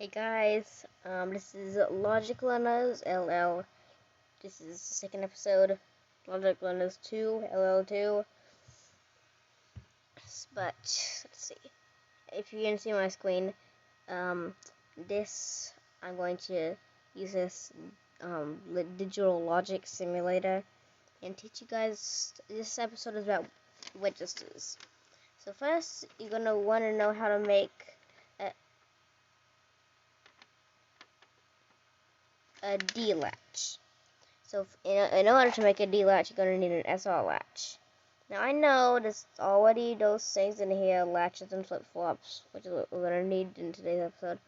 Hey guys, this is Logic Learners LL. This is the second episode, Logic Learners 2 LL2. But let's see, if you can see my screen, this I'm going to use this digital logic simulator and teach you guys. This episode is about registers. So first, you're gonna want to know how to make a D latch. So in order to make a D latch, you're going to need an SR latch. Now I know there's already those things in here, latches and flip-flops, which is what we're going to need in today's episode,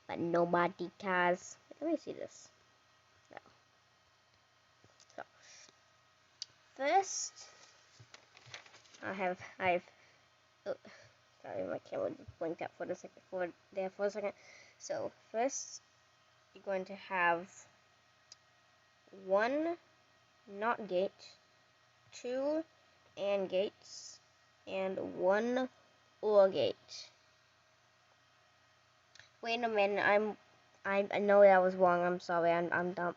but nobody cares. Let me see this. No. So, first, oh, sorry, my camera just blinked out for a second. So first, you're going to have one NOT gate, two AND gates, and one OR gate. Wait a minute, I know that was wrong. I'm sorry. I'm dumb.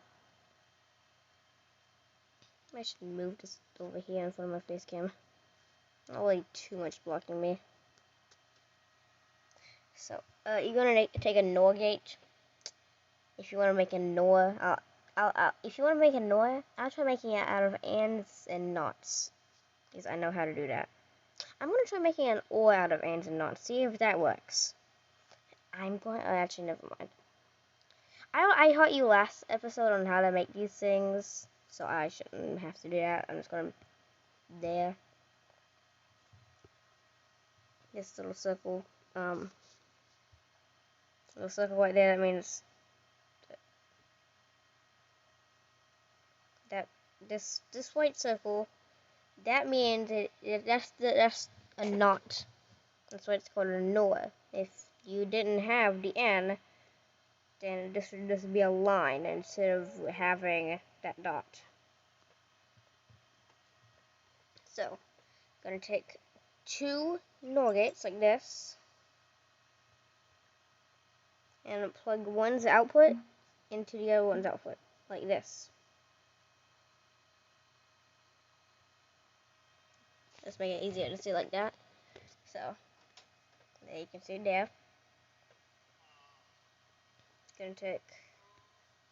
I should move this over here in front of my face cam. Not really too much blocking me. So, you're gonna take a NOR gate. If you want to make a NOR, if you want to make a NOR, I'll try making it out of ANDs and NOTs, because I know how to do that. I'm gonna try making an OR out of ANDs and NOTs. See if that works. Actually, never mind. I taught you last episode on how to make these things, so I shouldn't have to do that. I'm just gonna there. This little circle, right there. That means that this white circle. That means that's a knot. That's why it's called a NOR. If you didn't have the N, then this would just be a line instead of having that dot. So, I'm gonna take two NOR gates like this, and plug one's output into the other one's output, like this. Just make it easier to see like that. So, there you can see there. Gonna take,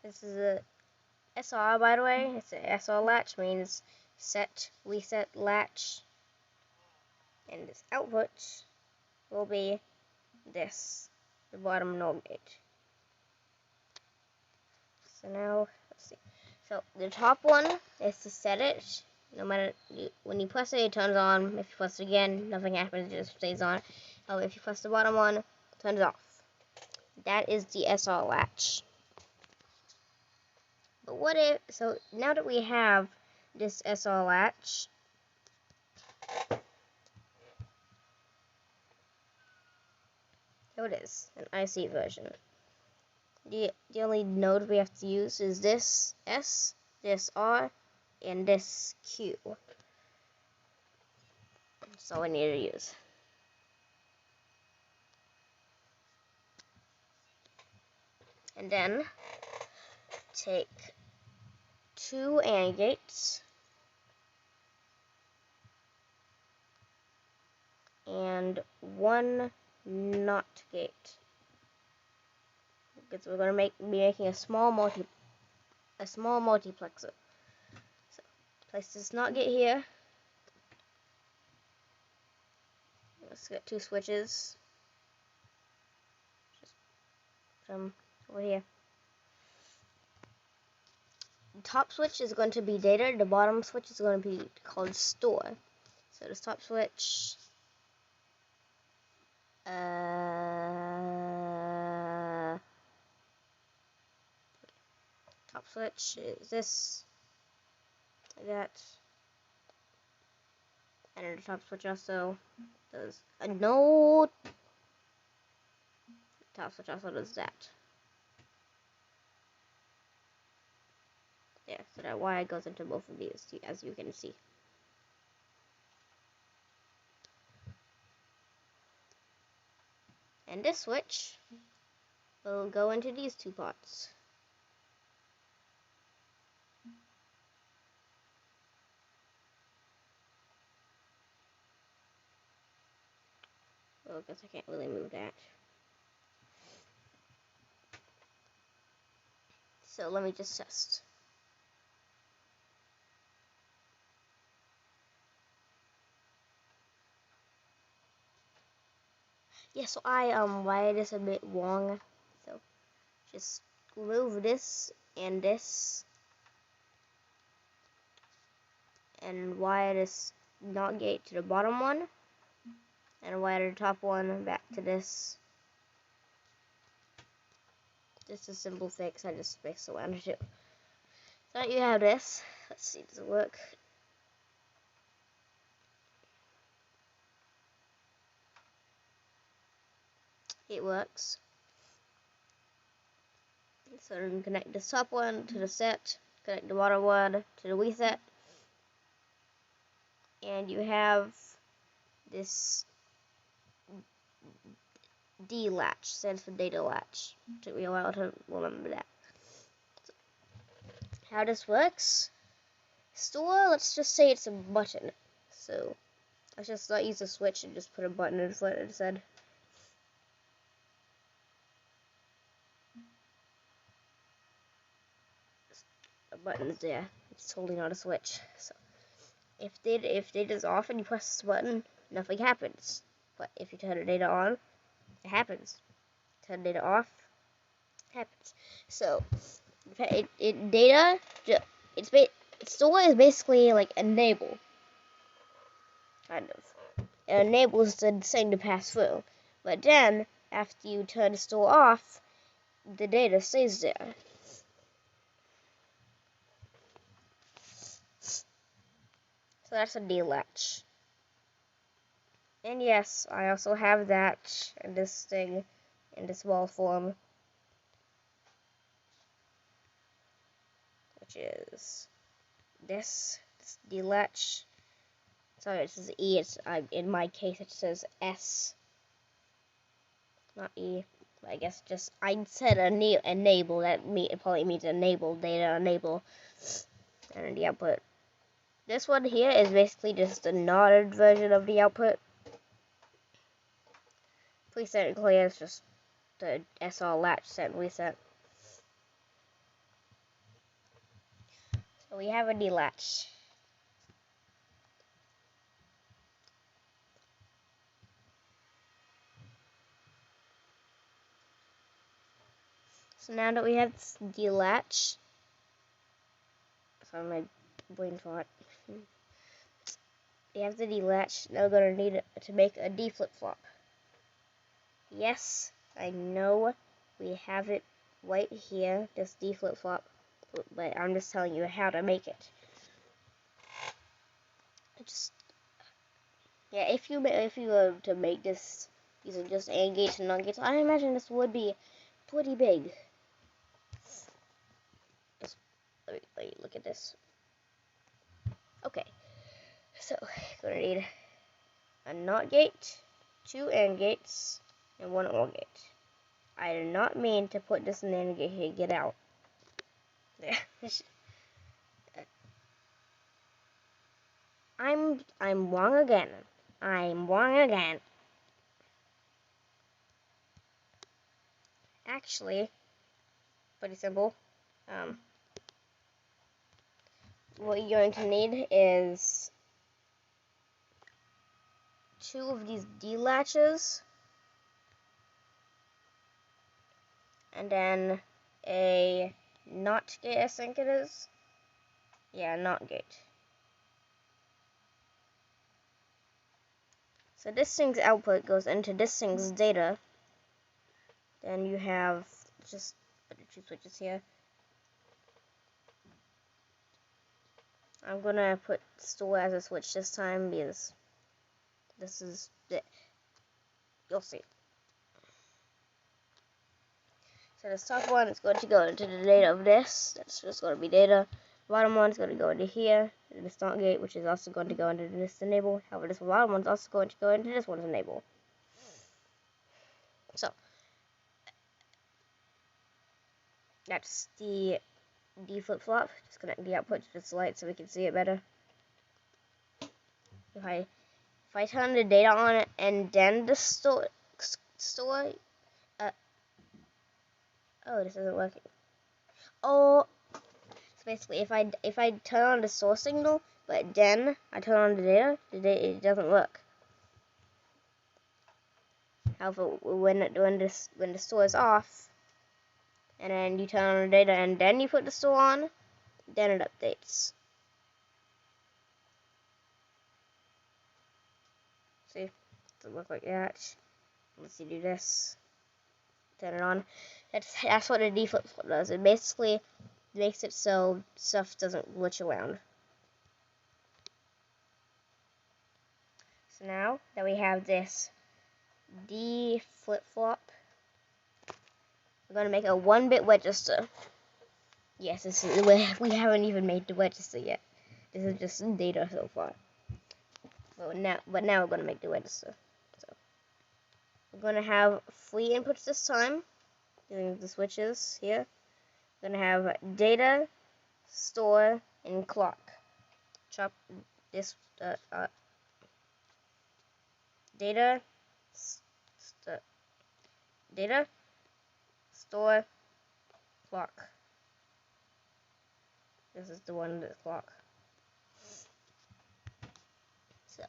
this is a SR, by the way. It's a SR latch, means set, reset latch. And this output will be this, the bottom NOR gate. So now, let's see. So the top one is to set it. No matter, when you press it, it turns on. If you press it again, nothing happens, it just stays on. If you press the bottom one, it turns off. That is the SR latch. But what if, so now that we have this SR latch, here it is, an IC version. The only node we have to use is this S, this R, and this Q. That's all we need to use. And then take two AND gates and one NOT gate, because we're gonna be making a small multiplexer. So place this NOT gate here. Let's get two switches. Just put them over here. The top switch is going to be data. The bottom switch is going to be called store. So this top switch, top switch is this, like that, and then the top switch also does a node. The top switch also does that. Yeah, so that wire goes into both of these, as you can see. And this switch will go into these two pots. Well, I guess I can't really move that. So let me just test. Yeah, so I wired this a bit wrong. So just remove this and wire this NOT gate to the bottom one, and wire the top one back to this. Just a simple fix. I just fixed the one to do. So you have this. Let's see, does it work? It works. So then connect this top one to the set, connect the bottom one to the reset, and you have this D latch, stands for data latch. Took me a while to remember that. So, how this works? Store, let's just say it's a button. So let's just not use a switch and just put a button in front instead. A button is there. It's totally not a switch. So if data's off and you press this button, nothing happens. But if you turn the data on, it happens. Turn data off, it happens. So data, store is basically like enable, kind of. It enables the thing to pass through. But then after you turn the store off, the data stays there. So that's a D latch. And yes, I also have that in this thing, in this wall form, which is this D latch. Sorry, it says E. It's in my case it says S, not E. I guess just I said enable. It probably means enable data enable, and the output. This one here is basically just a knotted version of the output. Please technically it's just the SR latch set and reset. So we have a D latch. So now that we have this D latch, sorry my brain fart. We have the D latch. Now we're gonna need it to make a D flip flop. Yes, I know we have it right here, this D flip flop, but I'm just telling you how to make it. Yeah, if you were to make this using just AND gates and NOT gates, I imagine this would be pretty big. Just let me look at this. Okay, so we're gonna need a NOT gate, 2 AND gates, and 1 OR gate. I did not mean to put this in the AND gate here. Get out. There. I'm wrong again. I'm wrong again. Actually, pretty simple. What you're going to need is 2 of these D latches, and then a NOT gate, I think it is. Yeah, NOT gate. So this thing's output goes into this thing's data. Then you have just put the 2 switches here. I'm gonna put store as a switch this time because this is it. You'll see. So this top one is going to go into the data of this. That's just going to be data. Bottom one is going to go into here, this NOT gate, which is also going to go into this enable. However, this bottom one is also going to go into this one's enable. So That's the D flip-flop. Disconnect the output to this light so we can see it better. If I turn the data on and then the store oh, this isn't working. Oh, so basically if I turn on the source signal but then I turn on the data, it doesn't work. However, when the store is off and then you turn on the data and then you put the store on, then it updates. See, it doesn't look like that. Let's see, do this. Turn it on. That's what the D flip-flop does. It basically makes it so stuff doesn't glitch around. So now that we have this D flip-flop, we're going to make a 1-bit register. Yes, this is, we haven't even made the register yet. This is just data so far. But now we're going to make the register. So we're going to have 3 inputs this time, using the switches here. We're going to have data, store, and clock. Chop this data, data, store, clock. This is the one that's clock. So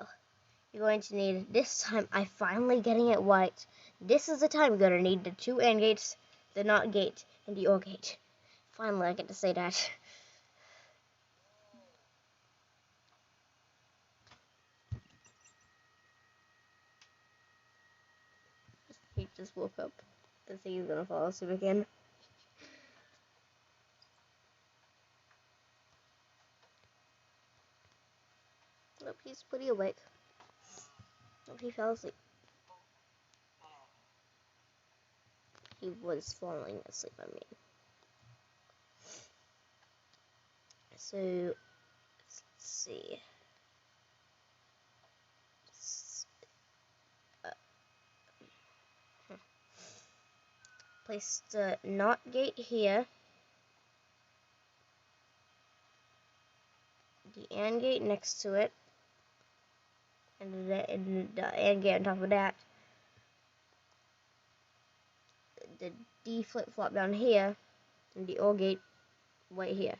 you're going to need, this time I'm finally getting it right. This is the time you're going to need the 2 AND gates, the NOT gate, and the OR gate. Finally I get to say that. He just woke up. I think he's gonna fall asleep again. Nope, he's pretty awake. Nope, he fell asleep. He was falling asleep, I mean. So, let's see. Place the NOT gate here. The AND gate next to it. And the AND gate on top of that. The D flip-flop down here. And the OR gate right here.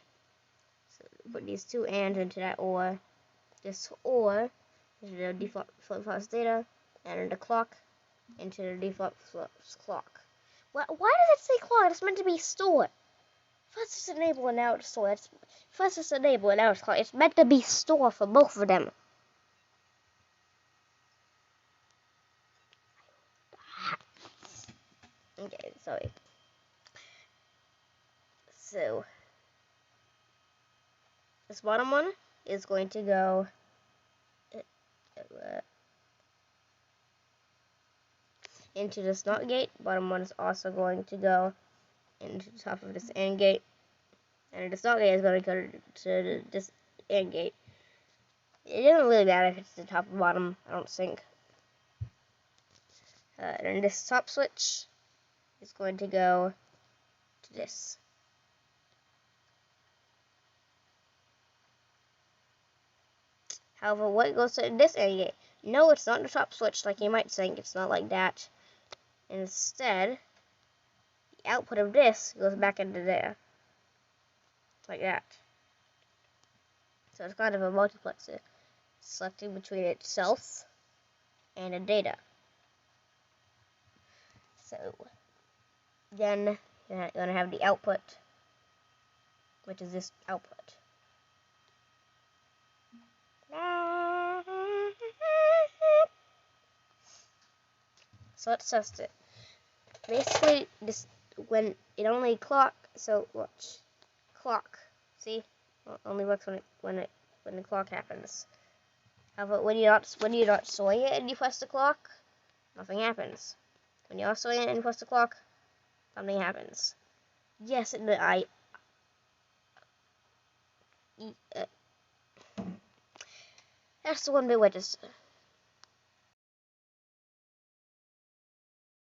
So put these 2 ANDs into that OR. This OR into the D flip-flop's data. And the clock into the D flip-flop's clock. Why does it say clock? It's meant to be store. First it's enable and now it's store. First it's enable and now it's clock. It's meant to be store for both of them. Okay, sorry. So this bottom one is going to go into this NOT gate. Bottom one is also going to go into the top of this AND gate. And this NOT gate is going to go to this AND gate. It doesn't really matter if it's the top or bottom, I don't think. And this top switch is going to go to this. However, what goes to this AND gate? No, it's not the top switch like you might think. It's not like that. Instead, the output of this goes back into there. Like that. So it's kind of a multiplexer, selecting between itself and the data. So then you're going to have the output, which is this output. So let's test it. Basically, this when it only clock. So watch, clock. See, well, it only works when the clock happens. However, when you're not sewing it and you press the clock, nothing happens. When you're sewing it and you press the clock, something happens. Yes, that's the 1-bit register.